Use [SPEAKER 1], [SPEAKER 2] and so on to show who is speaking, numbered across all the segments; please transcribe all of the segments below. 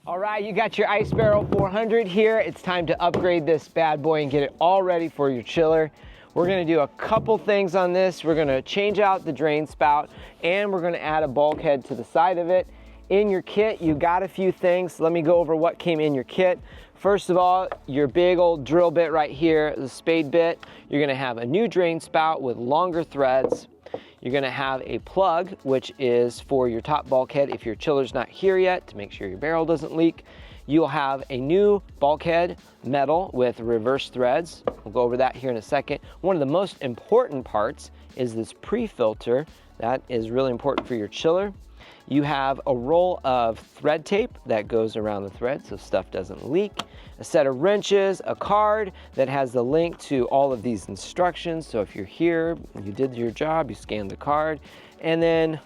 [SPEAKER 1] All right, you got your Ice Barrel 400 here. It's time to upgrade this bad boy and get it all ready for your chiller. We're gonna do a couple things on this. We're gonna change out the drain spout and we're gonna add a bulkhead to the side of it. In your kit, you got a few things. Let me go over what came in your kit. First of all, your big old drill bit right here, the spade bit. You're gonna have a new drain spout with longer threads. You're gonna have a plug, which is for your top bulkhead if your chiller's not here yet, to make sure your barrel doesn't leak. You'll have a new bulkhead metal with reverse threads. We'll go over that here in a second. One of the most important parts is this pre-filter. That is really important for your chiller. You have a roll of thread tape that goes around the thread so stuff doesn't leak. A set of wrenches, a card that has the link to all of these instructions. So if you're here, you did your job, you scanned the card. And then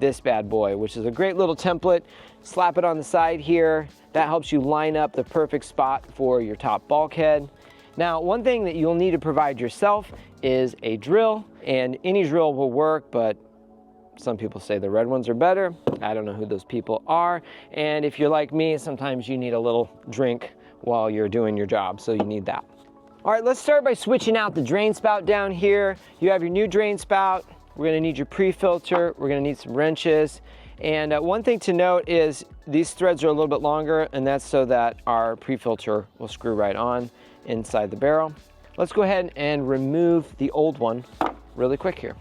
[SPEAKER 1] this bad boy, which is a great little template. Slap it on the side here. That helps you line up the perfect spot for your top bulkhead. Now, one thing that you'll need to provide yourself is a drill, and any drill will work, but some people say the red ones are better. I don't know who those people are. And if you're like me, sometimes you need a little drink while you're doing your job, so you need that. All right, let's start by switching out the drain spout down here. You have your new drain spout. We're gonna need your pre-filter. We're gonna need some wrenches. And one thing to note is these threads are a little bit longer, and that's so that our pre-filter will screw right on inside the barrel. Let's go ahead and remove the old one really quick here.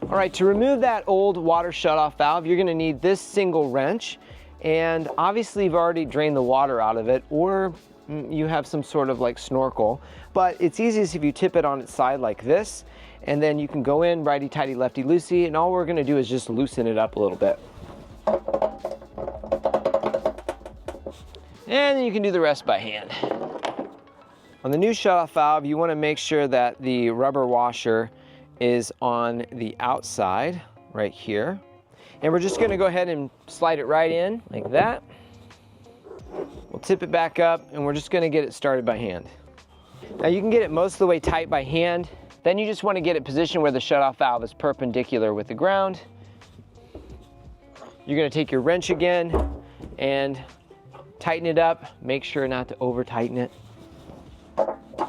[SPEAKER 1] All right, to remove that old water shutoff valve, you're gonna need this single wrench. And obviously you've already drained the water out of it, or you have some sort of like snorkel. But it's easiest if you tip it on its side like this, and then you can go in righty-tighty, lefty-loosey, and all we're gonna do is just loosen it up a little bit. And then you can do the rest by hand. On the new shutoff valve, you wanna make sure that the rubber washer is on the outside right here. And we're just gonna go ahead and slide it right in like that. We'll tip it back up and we're just gonna get it started by hand. Now you can get it most of the way tight by hand. Then you just wanna get it positioned where the shutoff valve is perpendicular with the ground. You're gonna take your wrench again and tighten it up. Make sure not to over tighten it.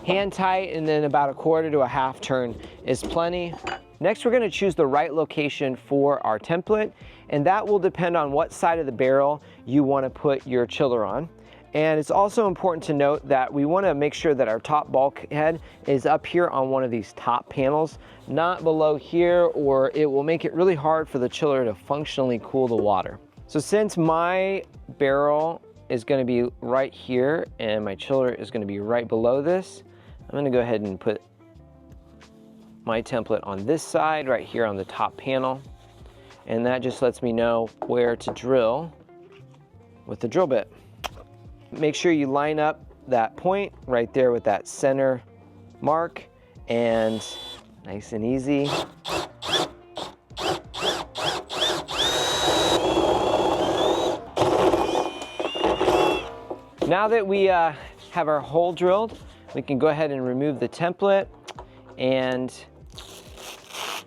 [SPEAKER 1] Hand tight, and then about a quarter to a half turn is plenty. Next, we're gonna choose the right location for our template, and that will depend on what side of the barrel you wanna put your chiller on. And it's also important to note that we wanna make sure that our top bulkhead is up here on one of these top panels, not below here, or it will make it really hard for the chiller to functionally cool the water. So since my barrel is gonna be right here and my chiller is gonna be right below this, I'm gonna go ahead and put my template on this side right here on the top panel. And that just lets me know where to drill with the drill bit. Make sure you line up that point right there with that center mark, and nice and easy. Now that we have our hole drilled, we can go ahead and remove the template, and it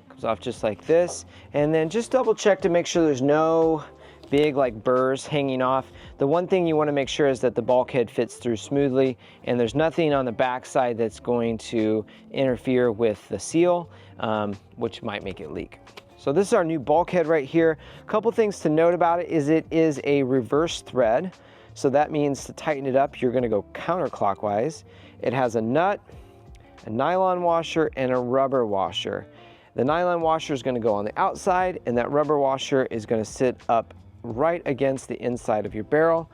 [SPEAKER 1] comes off just like this. And then just double check to make sure there's no big like burrs hanging off. The one thing you want to make sure is that the bulkhead fits through smoothly and there's nothing on the back side that's going to interfere with the seal, which might make it leak. So this is our new bulkhead right here. A couple things to note about it is a reverse thread. So that means to tighten it up, you're gonna go counterclockwise. It has a nut, a nylon washer, and a rubber washer. The nylon washer is gonna go on the outside, and that rubber washer is gonna sit up right against the inside of your barrel.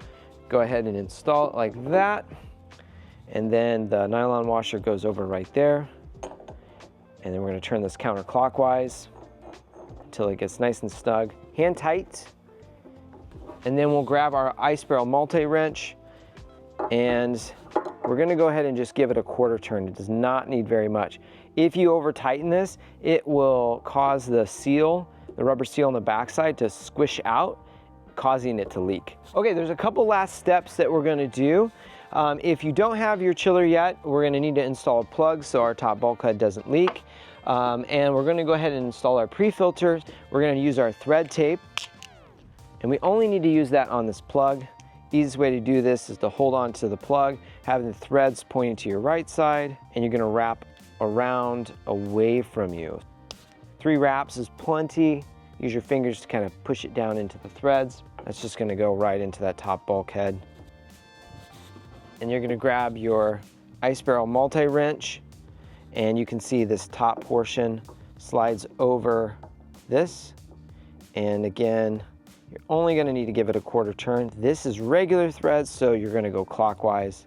[SPEAKER 1] Go ahead and install it like that. And then the nylon washer goes over right there. And then we're gonna turn this counterclockwise until it gets nice and snug. Hand tight. And then we'll grab our ice barrel multi-wrench, and we're gonna go ahead and just give it a quarter turn. It does not need very much. If you over tighten this, it will cause the seal, the rubber seal on the backside, to squish out, causing it to leak. Okay, there's a couple last steps that we're gonna do. If you don't have your chiller yet, we're gonna need to install a plug so our top bulkhead doesn't leak. And we're gonna go ahead and install our pre-filters. We're gonna use our thread tape, and we only need to use that on this plug. Easiest way to do this is to hold on to the plug, having the threads pointing to your right side, and you're gonna wrap around away from you. 3 wraps is plenty. Use your fingers to kind of push it down into the threads. That's just gonna go right into that top bulkhead. And you're gonna grab your ice barrel multi-wrench, and you can see this top portion slides over this. And again, you're only gonna need to give it a 1/4 turn. This is regular threads, so you're gonna go clockwise.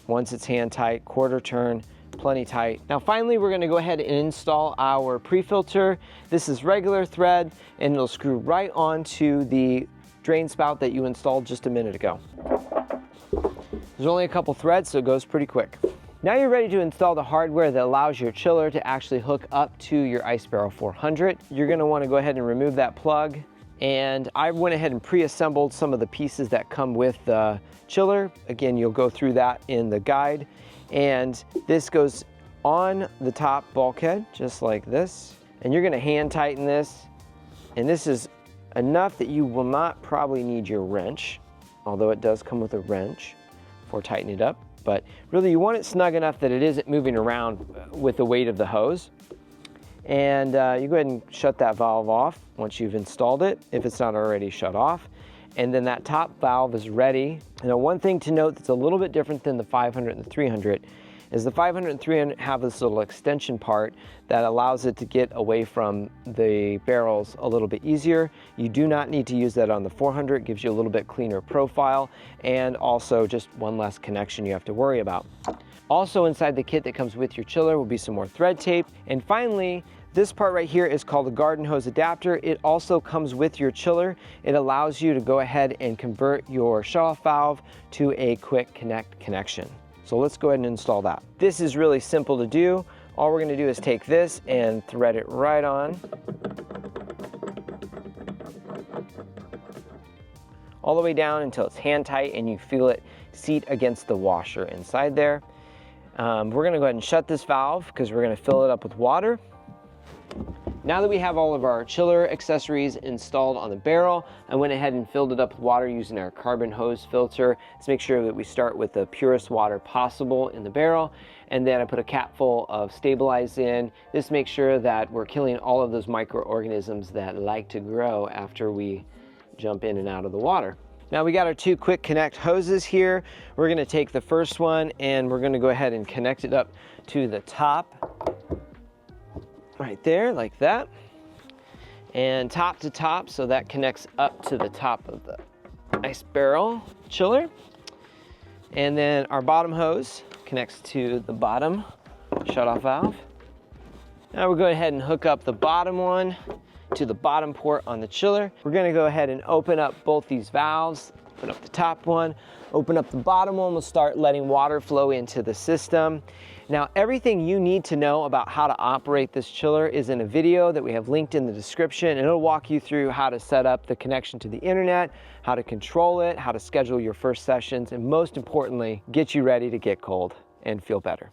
[SPEAKER 1] Once it's hand tight, 1/4 turn, plenty tight. Now finally, we're gonna go ahead and install our pre-filter. This is regular thread, and it'll screw right onto the drain spout that you installed just a minute ago. There's only a couple threads, so it goes pretty quick. Now you're ready to install the hardware that allows your chiller to actually hook up to your Ice Barrel 400. You're gonna wanna go ahead and remove that plug. And I went ahead and pre-assembled some of the pieces that come with the chiller. Again, you'll go through that in the guide. And this goes on the top bulkhead, just like this. And you're gonna hand tighten this. And this is enough that you will not probably need your wrench, although it does come with a wrench for tightening it up. But really, you want it snug enough that it isn't moving around with the weight of the hose. And you go ahead and shut that valve off once you've installed it, if it's not already shut off. And then that top valve is ready. Now, one thing to note that's a little bit different than the 500 and the 300 is the 500 and 300 have this little extension part that allows it to get away from the barrels a little bit easier. You do not need to use that on the 400. It gives you a little bit cleaner profile, and also just one less connection you have to worry about. Also inside the kit that comes with your chiller will be some more thread tape. And finally, this part right here is called the garden hose adapter. It also comes with your chiller. It allows you to go ahead and convert your shutoff valve to a quick connect connection. So let's go ahead and install that. This is really simple to do. All we're gonna do is take this and thread it right on. All the way down until it's hand tight and you feel it seat against the washer inside there. We're gonna go ahead and shut this valve because we're gonna fill it up with water. Now that we have all of our chiller accessories installed on the barrel, I went ahead and filled it up with water using our carbon hose filter. Let's make sure that we start with the purest water possible in the barrel. And then I put a cap full of Stabilize in. This makes sure that we're killing all of those microorganisms that like to grow after we jump in and out of the water. Now we got our 2 quick connect hoses here. We're gonna take the first one and we're gonna go ahead and connect it up to the top. Right there, like that. And top to top, so that connects up to the top of the ice barrel chiller. And then our bottom hose connects to the bottom shutoff valve. Now we'll go ahead and hook up the bottom one to the bottom port on the chiller. We're gonna go ahead and open up both these valves. Open up the top one, open up the bottom one. We'll start letting water flow into the system. Now, everything you need to know about how to operate this chiller is in a video that we have linked in the description, and it'll walk you through how to set up the connection to the internet, how to control it, how to schedule your first sessions, and most importantly, get you ready to get cold and feel better.